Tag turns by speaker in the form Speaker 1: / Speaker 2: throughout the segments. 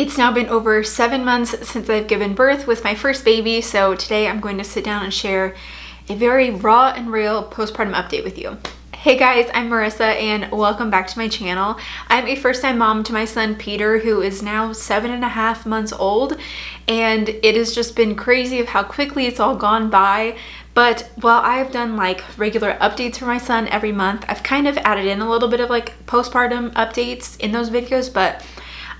Speaker 1: It's now been over 7 months since I've given birth with my first baby, so today I'm going to sit down and share a very raw and real postpartum update with you. Hey guys, I'm Marissa and welcome back to my channel. I'm a first-time mom to my son Peter, who is now 7.5 months old, and it has just been crazy of how quickly it's all gone by. But while I've done like regular updates for my son every month, I've kind of added in a little bit of like postpartum updates in those videos, but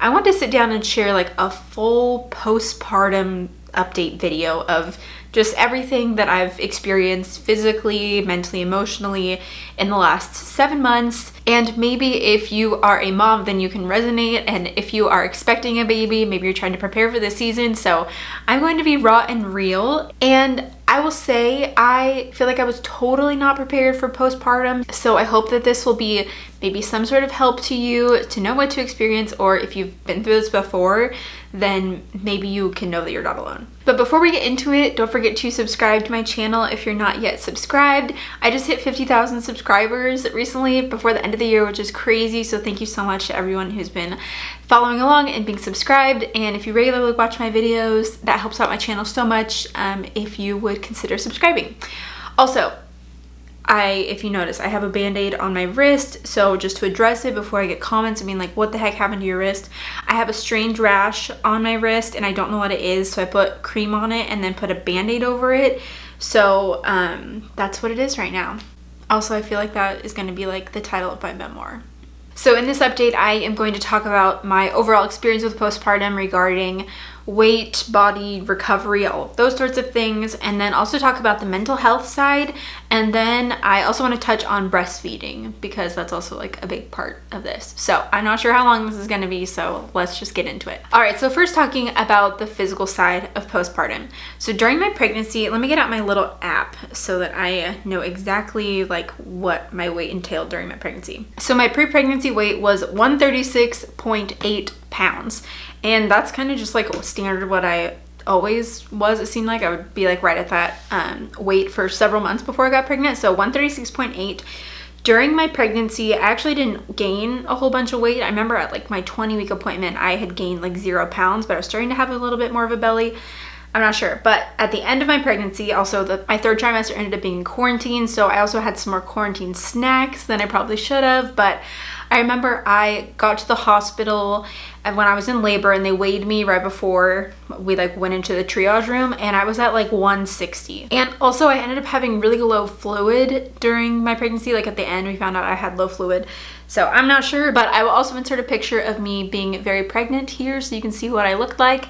Speaker 1: I want to sit down and share like a full postpartum update video of just everything that I've experienced physically, mentally, emotionally in the last 7 months. And maybe if you are a mom, then you can resonate. And if you are expecting a baby, maybe you're trying to prepare for the season. So I'm going to be raw and real. And I will say, I feel like I was totally not prepared for postpartum. So I hope that this will be maybe some sort of help to you to know what to experience, or if you've been through this before, then maybe you can know that you're not alone. But before we get into it, don't forget to subscribe to my channel if you're not yet subscribed. I just hit 50,000 subscribers recently before the end of the year, which is crazy. So thank you so much to everyone who's been following along and being subscribed. And if you regularly watch my videos, that helps out my channel so much if you would consider subscribing. Also, if you notice, I have a band-aid on my wrist, so just to address it before I get comments, I mean, like, what the heck happened to your wrist? I have a strange rash on my wrist, and I don't know what it is, so I put cream on it and then put a band-aid over it. So that's what it is right now. Also, I feel like that is going to be like the title of my memoir. So in this update, I am going to talk about my overall experience with postpartum regarding weight, body, recovery, all of those sorts of things, and then also talk about the mental health side. And then I also want to touch on breastfeeding because that's also like a big part of this. So I'm not sure how long this is going to be, so let's just get into it. All right, so first talking about the physical side of postpartum. So during my pregnancy, let me get out my little app so that I know exactly like what my weight entailed during my pregnancy. So my pre-pregnancy weight was 136.8 pounds. And that's kind of just like standard what I always was. It seemed like I would be like right at that weight for several months before I got pregnant. So 136.8. During my pregnancy, I actually didn't gain a whole bunch of weight. I remember at like my 20-week appointment, I had gained like 0 pounds, but I was starting to have a little bit more of a belly. I'm not sure. But at the end of my pregnancy, also my third trimester ended up being in quarantine. So I also had some more quarantine snacks than I probably should have. But I remember I got to the hospital when I was in labor, and they weighed me right before we like went into the triage room, and I was at like 160. And also I ended up having really low fluid during my pregnancy. Like at the end, we found out I had low fluid. So I'm not sure, but I will also insert a picture of me being very pregnant here so you can see what I looked like.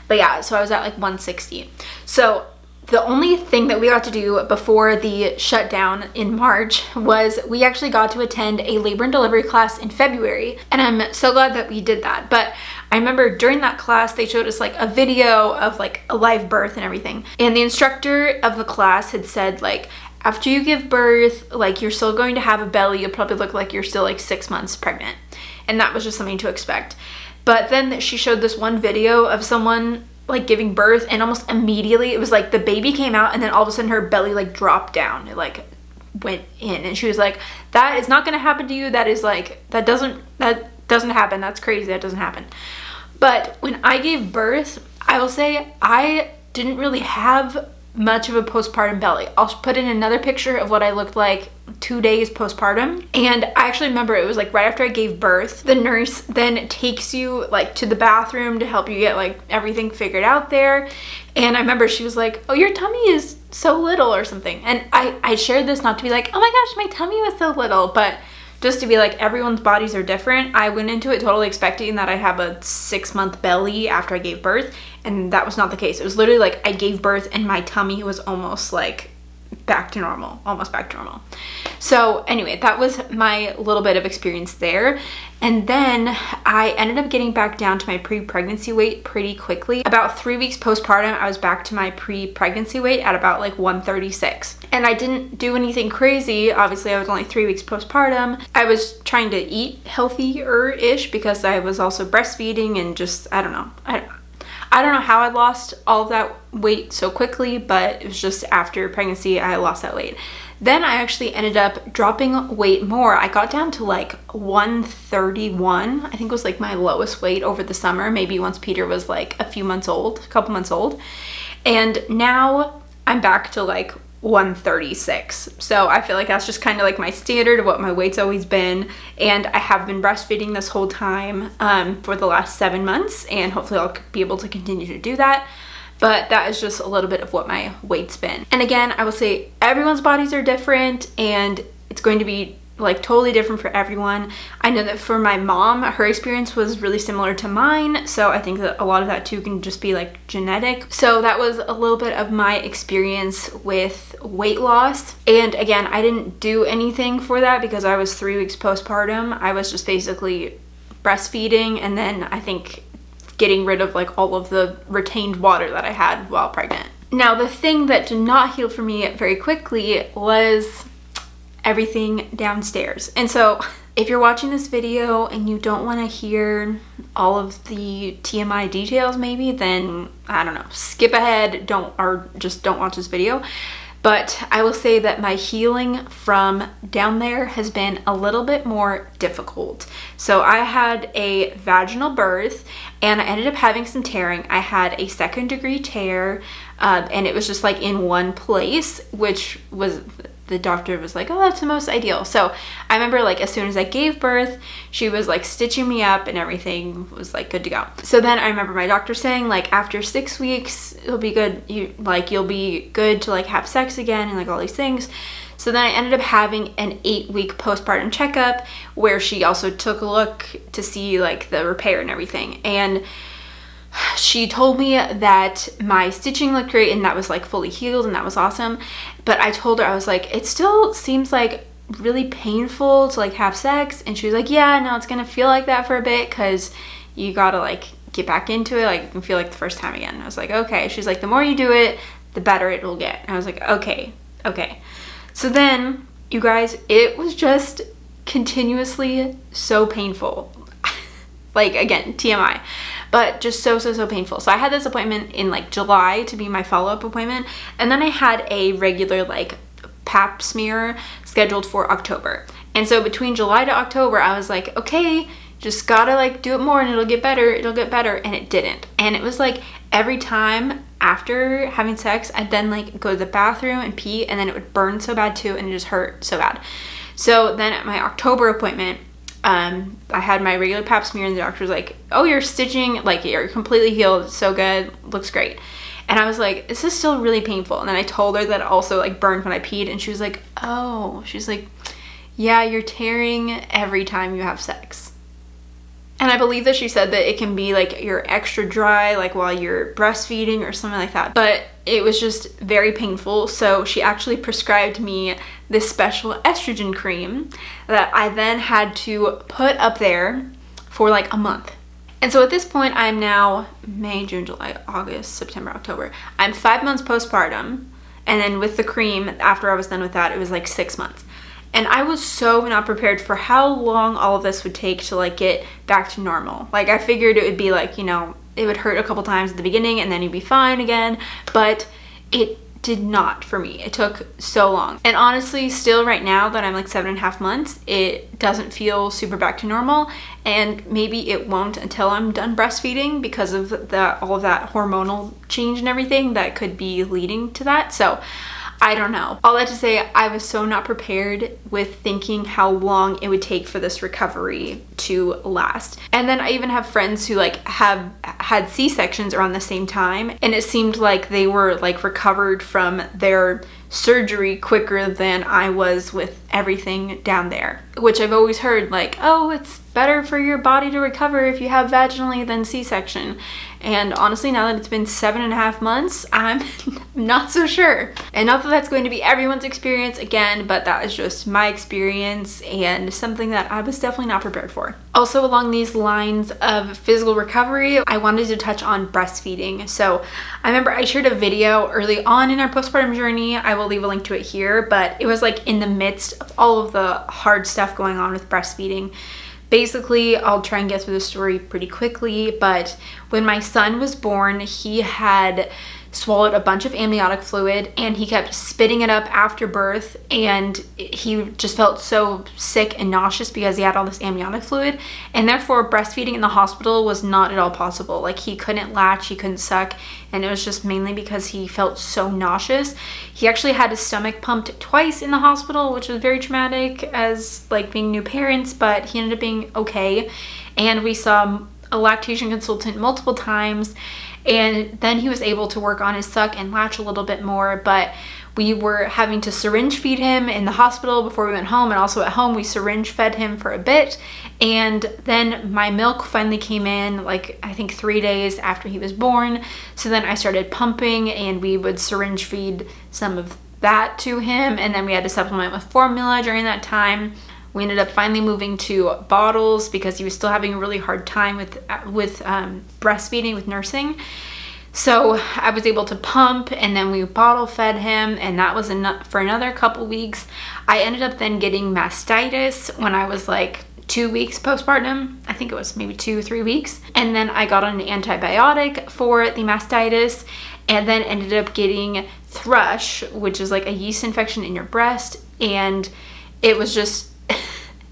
Speaker 1: But yeah, so I was at like 160. So the only thing that we got to do before the shutdown in March was we actually got to attend a labor and delivery class in February. And I'm so glad that we did that. But I remember during that class, they showed us like a video of like a live birth and everything. And the instructor of the class had said like, after you give birth, like you're still going to have a belly. You'll probably look like you're still like 6 months pregnant. And that was just something to expect. But then she showed this one video of someone like giving birth, and almost immediately it was like the baby came out, and then all of a sudden her belly like dropped down. It like went in, and she was like, that is not going to happen to you. That is like, that doesn't happen. That's crazy. That doesn't happen. But when I gave birth, I will say I didn't really have much of a postpartum belly. I'll put in another picture of what I looked like 2 days postpartum. And I actually remember it was like right after I gave birth, the nurse then takes you like to the bathroom to help you get like everything figured out there. And I remember she was like, oh, your tummy is so little or something. And I shared this not to be like, oh my gosh, my tummy was so little, but just to be like, everyone's bodies are different. I went into it totally expecting that I'd have a 6-month belly after I gave birth, and that was not the case. It was literally like I gave birth and my tummy was almost like back to normal, almost back to normal. So anyway, that was my little bit of experience there. And then I ended up getting back down to my pre-pregnancy weight pretty quickly. About 3 weeks postpartum, I was back to my pre-pregnancy weight at about like 136. And I didn't do anything crazy. Obviously, I was only 3 weeks postpartum. I was trying to eat healthier-ish because I was also breastfeeding and just, I don't know. I don't know how I lost all of that weight so quickly, but it was just after pregnancy I lost that weight. Then I actually ended up dropping weight more. I got down to like 131. I think was like my lowest weight over the summer, maybe once Peter was like a couple months old. And now I'm back to like 136. So I feel like that's just kind of like my standard of what my weight's always been. And I have been breastfeeding this whole time for the last 7 months, and hopefully I'll be able to continue to do that. But that is just a little bit of what my weight's been. And again, I will say everyone's bodies are different, and it's going to be like totally different for everyone. I know that for my mom, her experience was really similar to mine, so I think that a lot of that too can just be like genetic. So that was a little bit of my experience with weight loss. And again, I didn't do anything for that because I was 3 weeks postpartum. I was just basically breastfeeding, and then I think getting rid of like all of the retained water that I had while pregnant. Now, the thing that did not heal for me very quickly was everything downstairs. And so if you're watching this video and you don't want to hear all of the TMI details maybe, then I don't know, skip ahead, don't watch this video. But I will say that my healing from down there has been a little bit more difficult. So I had a vaginal birth, and I ended up having some tearing. I had a 2nd-degree tear, and it was just like in one place, which was, the doctor was like, oh, that's the most ideal. So I remember like as soon as I gave birth, she was like stitching me up and everything was like good to go. So then I remember my doctor saying like after 6 weeks, it'll be good. You'll be good to like have sex again and like all these things. So then I ended up having an 8-week postpartum checkup where she also took a look to see like the repair and everything. And she told me that my stitching looked great and that was like fully healed and that was awesome. But I told her, I was like, it still seems like really painful to like have sex. And she was like, yeah, no, it's gonna feel like that for a bit because you gotta like get back into it. Like you can feel like the first time again. And I was like, okay. She's like, the more you do it, the better it will get. And I was like, okay. So then, you guys, it was just continuously so painful. Like again, TMI. But just so painful. So I had this appointment in like July to be my follow-up appointment. And then I had a regular like pap smear scheduled for October. And so between July to October, I was like, okay, just gotta like do it more and it'll get better. And it didn't. And it was like every time after having sex, I'd then like go to the bathroom and pee, and then it would burn so bad too, and it just hurt so bad. So then at my October appointment, I had my regular pap smear, and the doctor was like, oh, you're stitching, like you're completely healed, so good, looks great. And I was like, this is still really painful. And then I told her that it also like burned when I peed, and she was like, oh, she's like, yeah, you're tearing every time you have sex. And I believe that she said that it can be like you're extra dry like while you're breastfeeding or something like that. But it was just very painful. So she actually prescribed me this special estrogen cream that I then had to put up there for like a month. And so at this point, I'm now May, June, July, August, September, October. I'm 5 months postpartum. And then with the cream, after I was done with that, it was like 6 months. And I was so not prepared for how long all of this would take to like get back to normal. Like I figured it would be like, you know, it would hurt a couple times at the beginning and then you'd be fine again. But it did not for me. It took so long. And honestly, still right now that I'm like 7.5 months, it doesn't feel super back to normal. And maybe it won't until I'm done breastfeeding because of all of that hormonal change and everything that could be leading to that. So I don't know. All that to say, I was so not prepared with thinking how long it would take for this recovery to last. And then I even have friends who like have had C-sections around the same time, and it seemed like they were like recovered from their surgery quicker than I was with everything down there. Which I've always heard like, oh, it's better for your body to recover if you have vaginally than C-section. And honestly, now that it's been 7.5 months, I'm not so sure. And not that that's going to be everyone's experience again, but that is just my experience and something that I was definitely not prepared for. Also, along these lines of physical recovery, I wanted to touch on breastfeeding. So I remember I shared a video early on in our postpartum journey. I will leave a link to it here, but it was like in the midst of all of the hard stuff going on with breastfeeding. Basically, I'll try and get through the story pretty quickly, but when my son was born, he had swallowed a bunch of amniotic fluid and he kept spitting it up after birth, and he just felt so sick and nauseous because he had all this amniotic fluid, and therefore breastfeeding in the hospital was not at all possible. Like, he couldn't latch, he couldn't suck, and it was just mainly because he felt so nauseous. He actually had his stomach pumped twice in the hospital, which was very traumatic as like being new parents, but he ended up being okay. And we saw a lactation consultant multiple times, and then he was able to work on his suck and latch a little bit more, but we were having to syringe feed him in the hospital before we went home, and also at home we syringe fed him for a bit. And then my milk finally came in, like I think 3 days after he was born. So then I started pumping, and we would syringe feed some of that to him, and then we had to supplement with formula during that time. We ended up finally moving to bottles because he was still having a really hard time with breastfeeding, with nursing. So I was able to pump, and then we bottle fed him, and that was enough for another couple weeks. I ended up then getting mastitis when I was like 2 weeks postpartum. I think it was maybe 2 or 3 weeks. And then I got on an antibiotic for the mastitis, and then ended up getting thrush, which is like a yeast infection in your breast. And it was just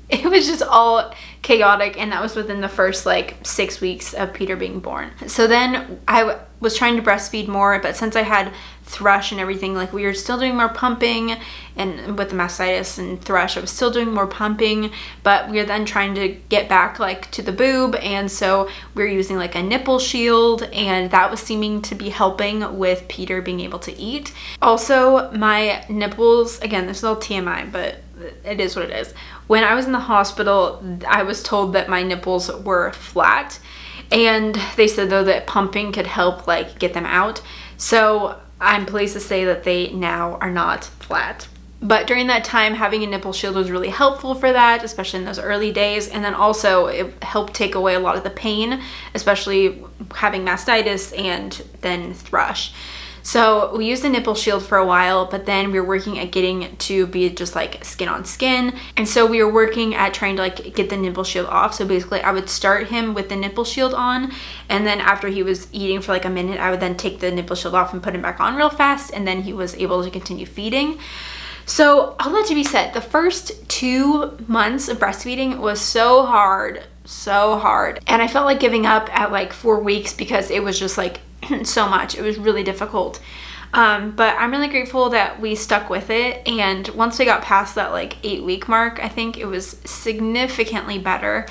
Speaker 1: it was just all chaotic, and that was within the first like 6 weeks of Peter being born. So then I was trying to breastfeed more, but since I had thrush and everything, like we were still doing more pumping, and with the mastitis and thrush I was still doing more pumping, but we were then trying to get back like to the boob, and so we were using like a nipple shield, and that was seeming to be helping with Peter being able to eat. Also, my nipples, again, this is all TMI, but it is what it is. When I was in the hospital, I was told that my nipples were flat, and they said though that pumping could help like get them out. So I'm pleased to say that they now are not flat. But during that time, having a nipple shield was really helpful for that, especially in those early days. And then also it helped take away a lot of the pain, especially having mastitis and then thrush. So we used the nipple shield for a while, but then we were working at getting to be just like skin on skin. And so we were working at trying to like get the nipple shield off. So basically I would start him with the nipple shield on, and then after he was eating for like a minute, I would then take the nipple shield off and put him back on real fast, and then he was able to continue feeding. So all that to be said, the first 2 months of breastfeeding was so hard. And I felt like giving up at like 4 weeks because it was just like so much. It was really difficult. But I'm really grateful that we stuck with it. And once we got past that like 8-week mark, I think it was significantly better.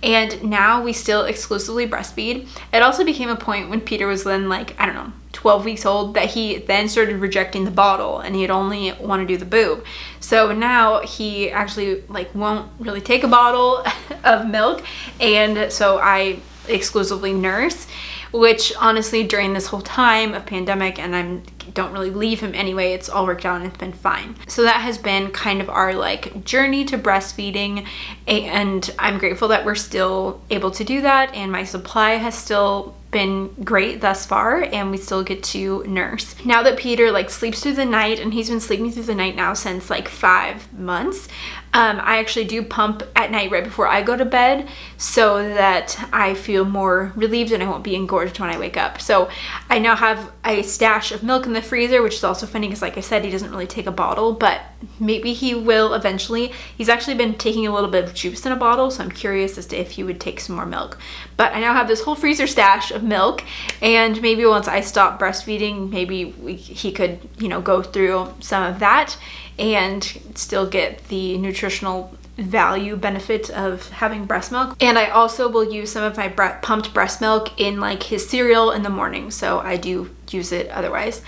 Speaker 1: And now we still exclusively breastfeed. It also became a point when Peter was then like, I don't know, 12 weeks old, that he then started rejecting the bottle, and he'd only want to do the boob. So now he actually like won't really take a bottle of milk, and so I exclusively nurse, which honestly during this whole time of pandemic, and I don't really leave him anyway, it's all worked out and it's been fine. So that has been kind of our like journey to breastfeeding, and I'm grateful that we're still able to do that, and my supply has still been great thus far, and we still get to nurse. Now that Peter like sleeps through the night, and he's been sleeping through the night now since like 5 months, I actually do pump at night right before I go to bed so that I feel more relieved and I won't be engorged when I wake up. So I now have a stash of milk in the freezer, which is also funny because like I said, he doesn't really take a bottle, but maybe he will eventually. He's actually been taking a little bit of juice in a bottle, so I'm curious as to if he would take some more milk. But I now have this whole freezer stash of milk, and maybe once I stop breastfeeding, maybe he could, you know, go through some of that and still get the nutritional value benefit of having breast milk. And I also will use some of my pumped breast milk in like his cereal in the morning, so I do use it otherwise.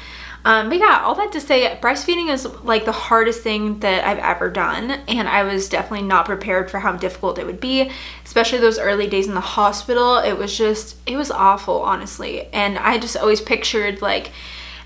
Speaker 1: But yeah, all that to say, breastfeeding is like the hardest thing that I've ever done, and I was definitely not prepared for how difficult it would be, especially those early days in the hospital. It was awful, honestly. And I just always pictured like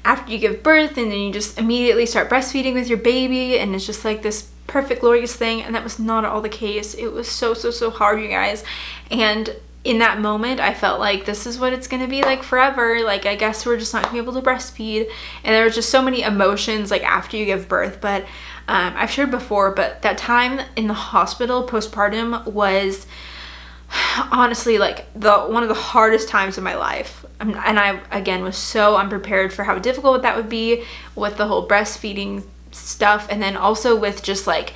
Speaker 1: after you give birth and then you just immediately start breastfeeding with your baby, and it's just like this perfect glorious thing, and that was not at all the case. It was so hard, you guys. And in that moment, I felt like this is what it's gonna be like forever. Like, I guess we're just not gonna be able to breastfeed. And there were just so many emotions like after you give birth. But I've shared before, but that time in the hospital postpartum was honestly like one of the hardest times of my life. And I, again, was so unprepared for how difficult that would be with the whole breastfeeding stuff. And then also with just like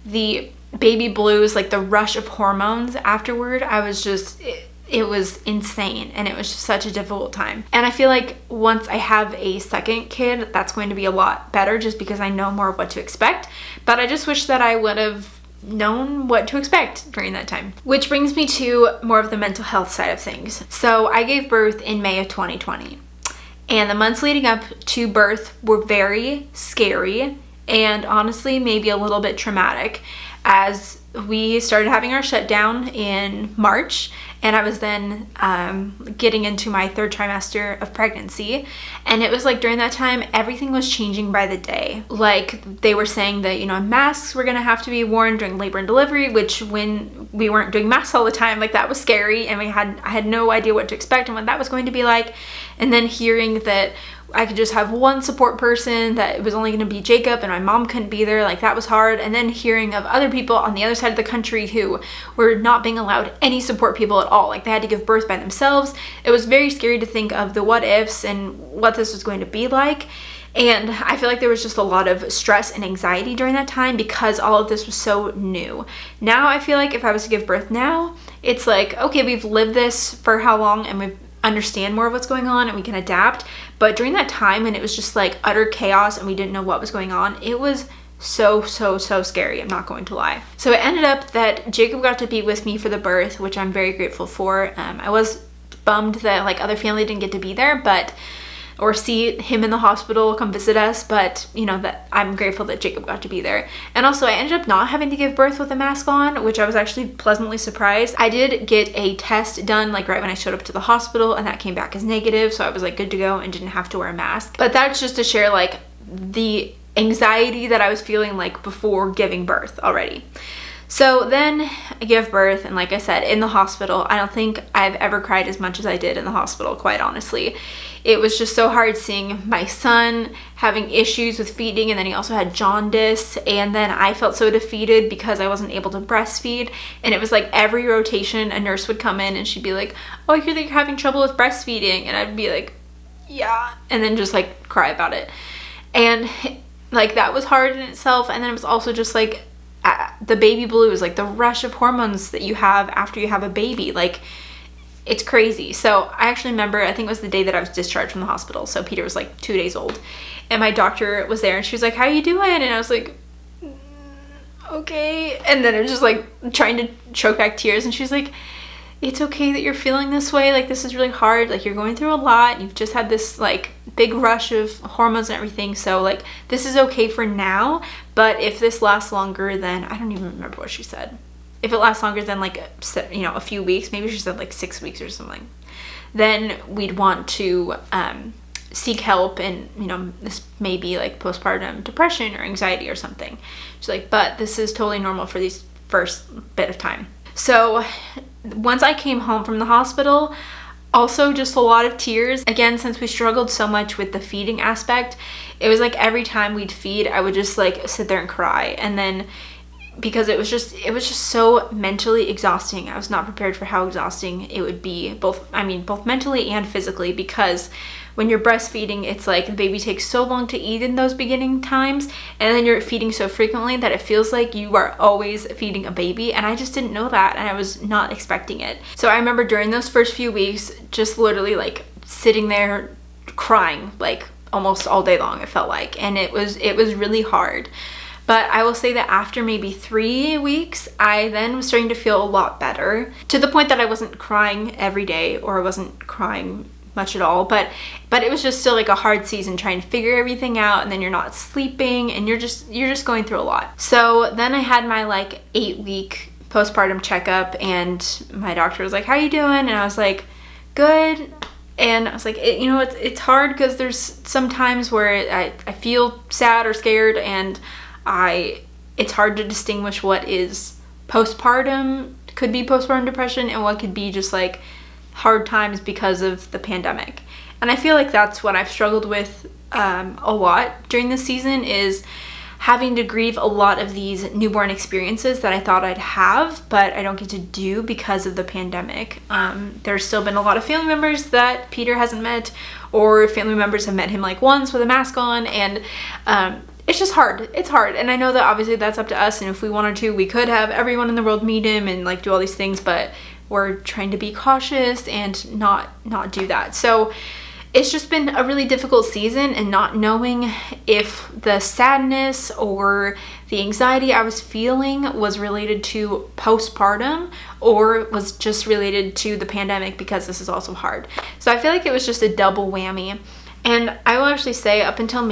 Speaker 1: the baby blues, like the rush of hormones afterward. I was just, it was insane, and it was just such a difficult time. And I feel like once I have a second kid, that's going to be a lot better just because I know more of what to expect. But I just wish that I would have known what to expect during that time. Which brings me to more of the mental health side of things. So I gave birth in May of 2020, and the months leading up to birth were very scary and honestly maybe a little bit traumatic, as we started having our shutdown in March, and I was then getting into my 3rd trimester of pregnancy. And it was like during that time, everything was changing by the day. Like they were saying that, masks were gonna have to be worn during labor and delivery, which when we weren't doing masks all the time, like that was scary. And I had no idea what to expect and what that was going to be like. And then hearing that I could just have one support person, that it was only going to be Jacob and my mom couldn't be there, like that was hard. And then hearing of other people on the other side of the country who were not being allowed any support people at all, like they had to give birth by themselves. It was very scary to think of the what ifs and what this was going to be like. And I feel like there was just a lot of stress and anxiety during that time because all of this was so new. Now I feel like if I was to give birth now, it's like, okay, we've lived this for how long and we've understand more of what's going on and we can adapt. But during that time when it was just like utter chaos and we didn't know what was going on, it was so scary, I'm not going to lie. So it ended up that Jacob got to be with me for the birth, which I'm very grateful for. I was bummed that like other family didn't get to be there, or see him in the hospital, come visit us, but that I'm grateful that Jacob got to be there. And also I ended up not having to give birth with a mask on, which I was actually pleasantly surprised. I did get a test done like right when I showed up to the hospital, and that came back as negative, so I was like good to go and didn't have to wear a mask. But that's just to share like the anxiety that I was feeling like before giving birth already. So then I gave birth, and like I said, in the hospital, I don't think I've ever cried as much as I did in the hospital, quite honestly. It was just so hard seeing my son having issues with feeding, and then he also had jaundice, and then I felt so defeated because I wasn't able to breastfeed. And it was like every rotation a nurse would come in and she'd be like, oh, I hear that you're having trouble with breastfeeding, and I'd be like, yeah, and then just like cry about it. And like that was hard in itself. And then it was also just like the baby blues, like the rush of hormones that you have after you have a baby, like it's crazy. So I actually remember, I think it was the day that I was discharged from the hospital. So Peter was like 2 days old, and my doctor was there and she was like, how you doing? And I was like, okay. And then it was just like trying to choke back tears, and she's like, it's okay that you're feeling this way, like this is really hard, like you're going through a lot, you've just had this like big rush of hormones and everything, so like this is okay for now, but if this lasts longer than, I don't even remember what she said, if it lasts longer than like a few weeks, maybe she said like 6 weeks or something, then we'd want to seek help, and this may be like postpartum depression or anxiety or something. She's like, but this is totally normal for these first bit of time. So once I came home from the hospital, also just a lot of tears. Again, since we struggled so much with the feeding aspect, it was like every time we'd feed, I would just like sit there and cry. And then because it was just so mentally exhausting. I was not prepared for how exhausting it would be, both mentally and physically, because when you're breastfeeding, it's like the baby takes so long to eat in those beginning times, and then you're feeding so frequently that it feels like you are always feeding a baby, and I just didn't know that, and I was not expecting it. So I remember during those first few weeks, just literally like sitting there crying like almost all day long, it felt like, and it was really hard. But I will say that after maybe 3 weeks, I then was starting to feel a lot better, to the point that I wasn't crying every day, or I wasn't crying much at all, but it was just still like a hard season trying to figure everything out, and then you're not sleeping, and you're just going through a lot. So then I had my like 8-week postpartum checkup, and my doctor was like, how you doing? And I was like, good. And I was like, it's hard because there's some times where I feel sad or scared, and it's hard to distinguish what is postpartum, could be postpartum depression, and what could be just like hard times because of the pandemic. And I feel like that's what I've struggled with a lot during this season, is having to grieve a lot of these newborn experiences that I thought I'd have, but I don't get to do because of the pandemic. There's still been a lot of family members that Peter hasn't met, or family members have met him like once with a mask on, and it's just hard. It's hard. And I know that obviously that's up to us, and if we wanted to, we could have everyone in the world meet him and like do all these things, but we're trying to be cautious and not do that. So it's just been a really difficult season, and not knowing if the sadness or the anxiety I was feeling was related to postpartum or was just related to the pandemic, because this is also hard. So I feel like it was just a double whammy. And I will actually say, up until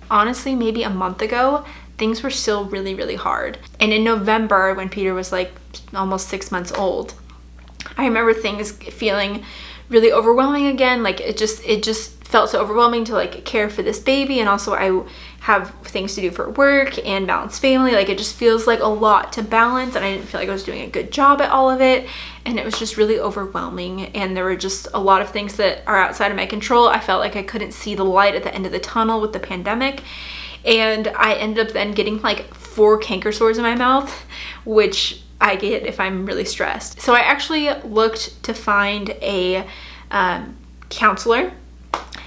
Speaker 1: honestly, maybe a month ago, things were still really, really hard. And in November, when Peter was like almost 6 months old, I remember things feeling really overwhelming again. Like it just felt so overwhelming to like care for this baby, and also I have things to do for work and balance family. Like it just feels like a lot to balance, and I didn't feel like I was doing a good job at all of it, and it was just really overwhelming. And there were just a lot of things that are outside of my control. I felt like I couldn't see the light at the end of the tunnel with the pandemic, and I ended up then getting like 4 canker sores in my mouth, which I get if I'm really stressed. So I actually looked to find a counselor,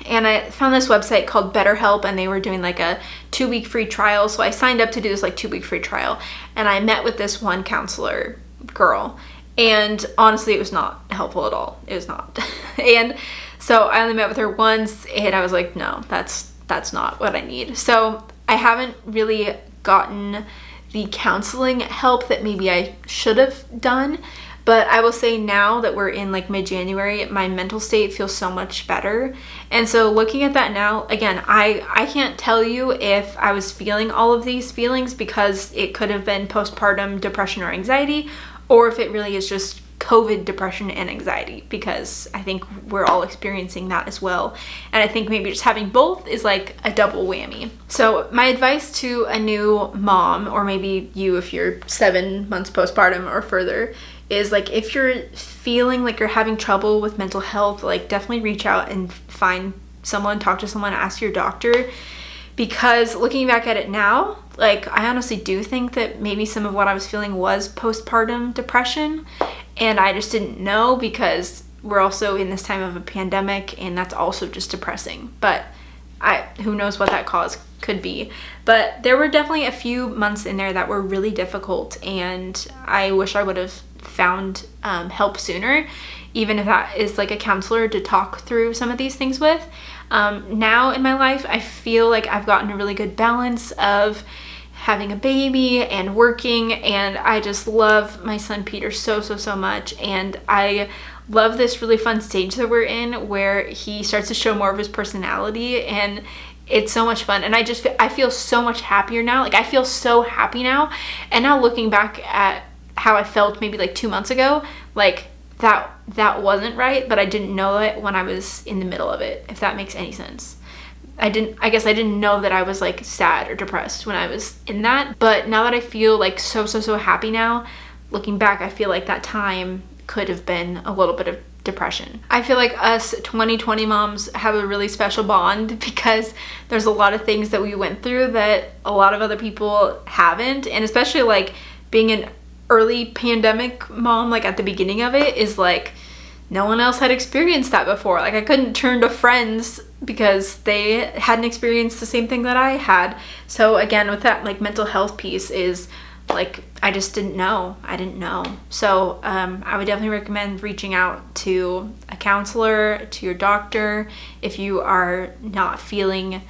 Speaker 1: and I found this website called BetterHelp, and they were doing like a 2-week free trial. So I signed up to do this like 2-week free trial, and I met with this one counselor girl, and honestly it was not helpful at all. It was not. And so I only met with her once, and I was like, no, that's not what I need. So I haven't really gotten the counseling help that maybe I should have done, but I will say now that we're in like mid-January, my mental state feels so much better. And so looking at that now, again, I can't tell you if I was feeling all of these feelings, because it could have been postpartum depression or anxiety, or if it really is just COVID depression and anxiety, because I think we're all experiencing that as well. And I think maybe just having both is like a double whammy. So my advice to a new mom, or maybe you if you're 7 months postpartum or further, is like if you're feeling like you're having trouble with mental health, like definitely reach out and find someone, talk to someone, ask your doctor. Because looking back at it now, like I honestly do think that maybe some of what I was feeling was postpartum depression, and I just didn't know, because we're also in this time of a pandemic, and that's also just depressing. But who knows what that cause could be. But there were definitely a few months in there that were really difficult, and I wish I would have found help sooner, even if that is like a counselor to talk through some of these things with. Now in my life, I feel like I've gotten a really good balance of having a baby and working, and I just love my son Peter so much, and I love this really fun stage that we're in where he starts to show more of his personality, and it's so much fun. And I feel so much happier now. Like I feel so happy now, and now looking back at how I felt maybe like 2 months ago, like that wasn't right, but I didn't know it when I was in the middle of it, if that makes any sense. I guess I didn't know that I was like sad or depressed when I was in that. But now that I feel like so happy now, looking back, I feel like that time could have been a little bit of depression. I feel like us 2020 moms have a really special bond, because there's a lot of things that we went through that a lot of other people haven't. And especially like being an early pandemic mom, like at the beginning of it, is like no one else had experienced that before. Like I couldn't turn to friends because they hadn't experienced the same thing that I had. So again, with that like mental health piece is like I just didn't know. I didn't know. So I would definitely recommend reaching out to a counselor, to your doctor, if you are not feeling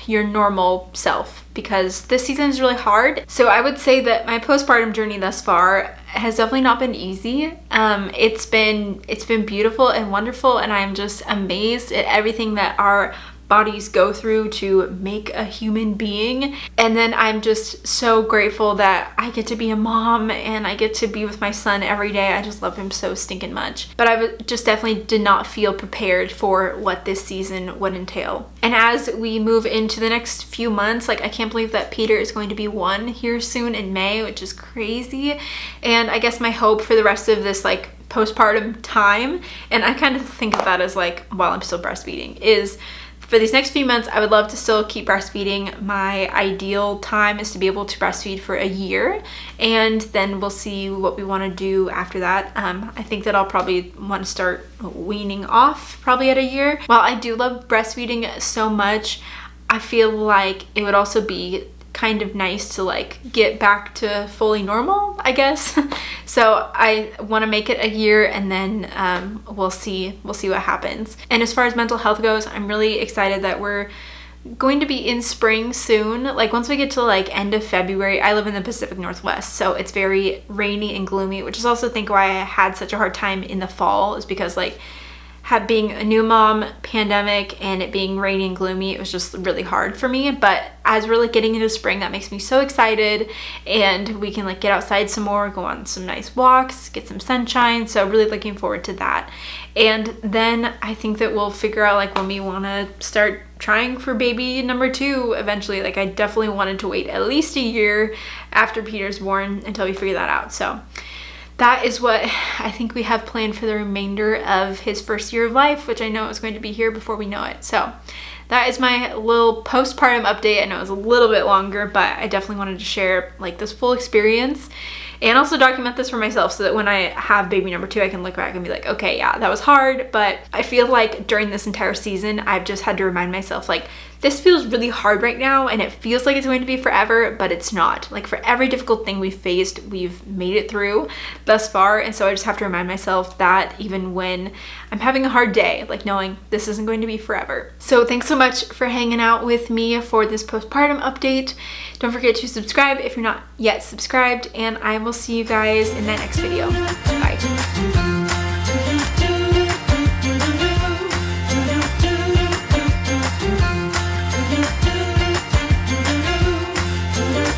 Speaker 1: your normal self, because this season is really hard. So I would say that my postpartum journey thus far has definitely not been easy. It's been beautiful and wonderful, and I'm just amazed at everything that our bodies go through to make a human being. And then I'm just so grateful that I get to be a mom and I get to be with my son every day. I just love him so stinking much. But I just definitely did not feel prepared for what this season would entail. And as we move into the next few months, like I can't believe that Peter is going to be 1 here soon in May, which is crazy. And I guess my hope for the rest of this like postpartum time, and I kind of think of that as like while I'm still breastfeeding, is For these next few months, I would love to still keep breastfeeding. My ideal time is to be able to breastfeed for a year, and then we'll see what we want to do after that. I think that I'll probably want to start weaning off probably at a year. While I do love breastfeeding so much, I feel like it would also be kind of nice to like get back to fully normal, I guess. So I want to make it a year, and then we'll see what happens. And as far as mental health goes, I'm really excited that we're going to be in spring soon. Like once we get to like end of February, I live in the Pacific Northwest, so it's very rainy and gloomy, which is also I think why I had such a hard time in the fall, is because like being a new mom, pandemic, and it being rainy and gloomy, it was just really hard for me. But as we're like getting into spring, that makes me so excited, and we can like get outside some more, go on some nice walks, get some sunshine. So really looking forward to that. And then I think that we'll figure out like when we want to start trying for baby number 2 eventually. Like I definitely wanted to wait at least a year after Peter's born until we figure that out. So that is what I think we have planned for the remainder of his first year of life, which I know is going to be here before we know it. So that is my little postpartum update. I know it was a little bit longer, but I definitely wanted to share like this full experience and also document this for myself, so that when I have baby number 2, I can look back and be like, okay, yeah, that was hard. But I feel like during this entire season, I've just had to remind myself like, this feels really hard right now, and it feels like it's going to be forever, but it's not. Like for every difficult thing we've faced, we've made it through thus far. And so I just have to remind myself that even when I'm having a hard day, like knowing this isn't going to be forever. So thanks so much for hanging out with me for this postpartum update. Don't forget to subscribe if you're not yet subscribed, and I will see you guys in the next video.